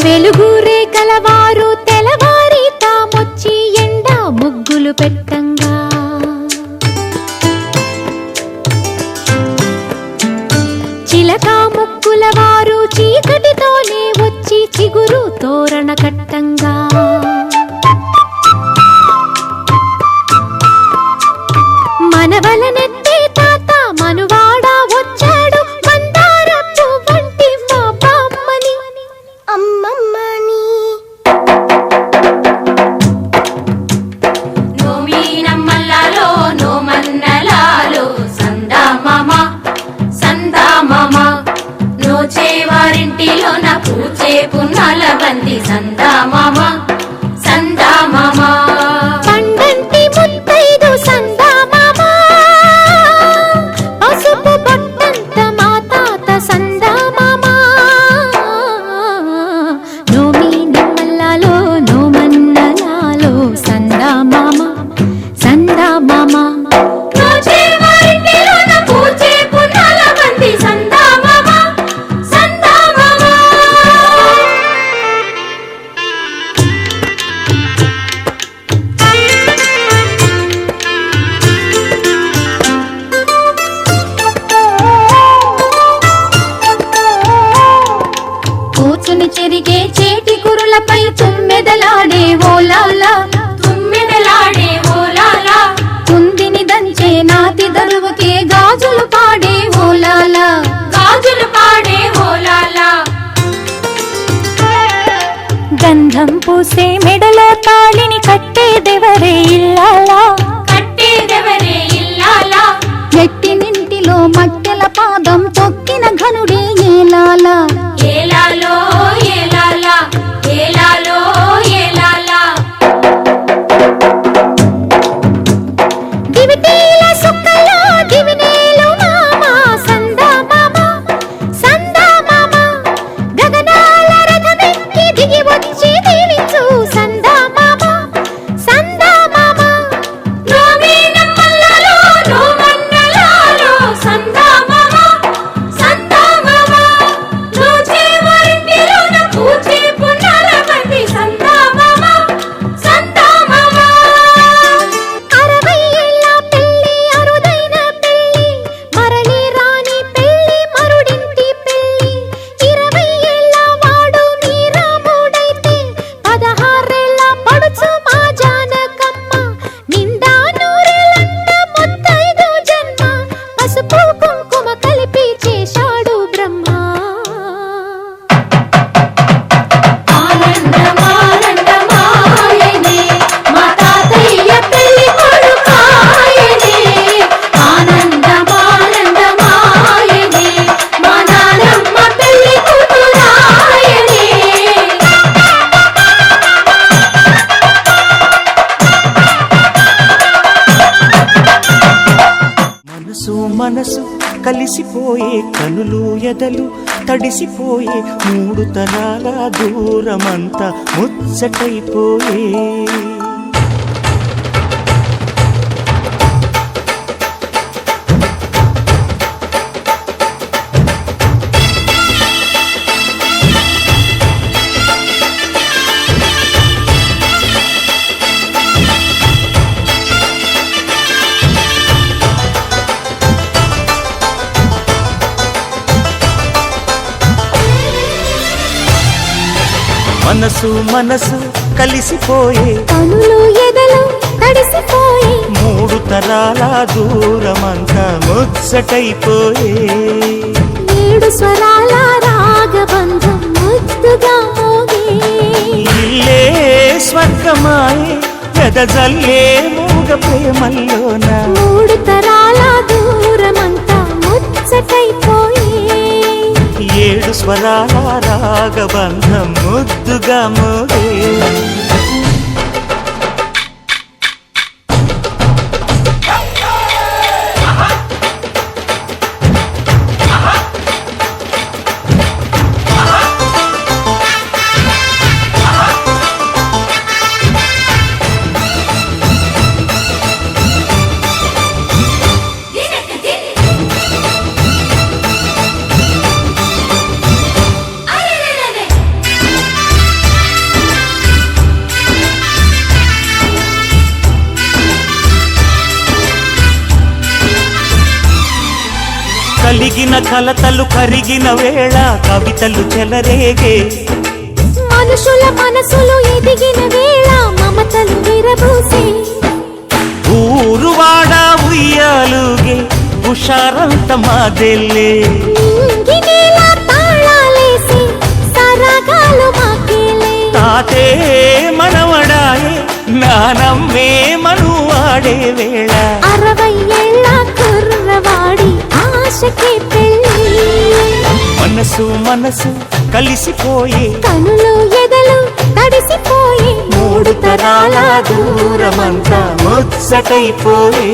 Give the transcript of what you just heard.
వెలుగురే కలవారు తెలవారి తామొచ్చి ఎండా ముగ్గులు పెట్టంగా చిలక ముక్కుల వారు చీకటితోనే వచ్చి చిగురు తోరణ కట్టంగా మనవలనెత్తే తాత మనువాడా వచ్చాడు మందారపు వంటి మా బామ్మని అమ్మమ్మని నోమీనమ్మల్లాలో నోమన్నలాలో సందామామ సందామామ నోచేవారింటిలో నా పూచే పున్నాల బంది సందామామ సందామామ పండంటి ముత్తైదు సందామామ పసుపు బొట్టంత మా తాత సందామామ నోమీనమ్మల్లాలో నోమన్నలాలో సందామామ సందామామ నోచేవారింటిలో నా పూచే పున్నాల బంది సందామామ సందామామ కూచుని చెరిగే చేటి కురులపై తుమ్మెదలాడే ఓలాలా తుమ్మెదలాడే ఓలాలా కుందిని దంచే నాతి దరువుకే గాజులు పాడే ఓలాలా గాజులు పాడే ఓలాలా గంధం పూసే మెడలో తాళిని కట్టేదెవరే ఇల్లాలా కట్టేదెవరే ఇల్లాలా ఎట్టినింటిలో మట్టెల పాదం తొక్కిన ఘనుడే ఏలాలా ఏలాలో ఏలాలా ఏలాలో ఏలాలా దివిటీల సుక్కలో దివినేలు మామ సందామామ సందామామ గగనాల రథమెక్కి దిగి వచ్చి దీవించు సందామామ సందామామ నోమీనమ్మల్లాలో నోమన్నలాలో సందామామ సందామామ నోచేవారింటిలో నా పూచే పున్నాల బంది సందామామ సందామామ 60 ఏళ్ల పెళ్లి అరుదైన పెళ్లి మరలి రాని పెళ్లి మరుడింటి పెళ్లి 20 ఏళ్ల వాడు మీ రాముడైతే 16 ఏళ్ల పడుచు మా జానకమ్మ నిండా నూరేళ్ళంట ముత్తైదు జన్మ పసుపు కుంకుమ కలిపి చేశాడు బ్రహ్మ ఆనందమానందమాయనే మా తాతయ్య పెళ్లి కొడుకాయనే ఆనందమానందమాయనే మా నానమ్మ పెళ్లి కూతురాయనే మనసు మనసు కలిసిపోయే కనులు ఎదలు తడిసిపోయే 3 తరాల దూరమంతా ముచ్చటైపోయే మనసు మనసు కలిసిపోయే కనులు ఎదలు తడిసిపోయి 3 తరాల దూరమంతా ముచ్చటైపోయే 7 స్వరాల రాగబంధం ముద్దుగా మోగే ఇల్లే స్వర్గమాయే వెదజల్లే మూగ ప్రేమల్లోన మూడు తరాల దూరమంతా ముచ్చటైపోయే ఏడు స్వరాల రాగబంధం ముద్దుగా మోగే కలిగిన కలతలు కరిగిన వేళ కవితలు చెలరేగే మనుషుల మనసులు ఎదిగిన వేళ మమతలు విరబూసే ఊరువాడ ఉయ్యాలుగే హుషారంత మాదెల్లే నింగినేల తాళాలేసి సరాగాలు మాకేలే తాతే మనవడాయే నానమ్మే మనువాడే వేళ 60 ఏళ్ళ కుర్రవాడి ఆశకి పెళ్ళి మనసు మనసు కలిసిపోయే కనులు ఎదలు తడిసిపోయి మూడు తరాల దూరమంతా ముచ్చటైపోయే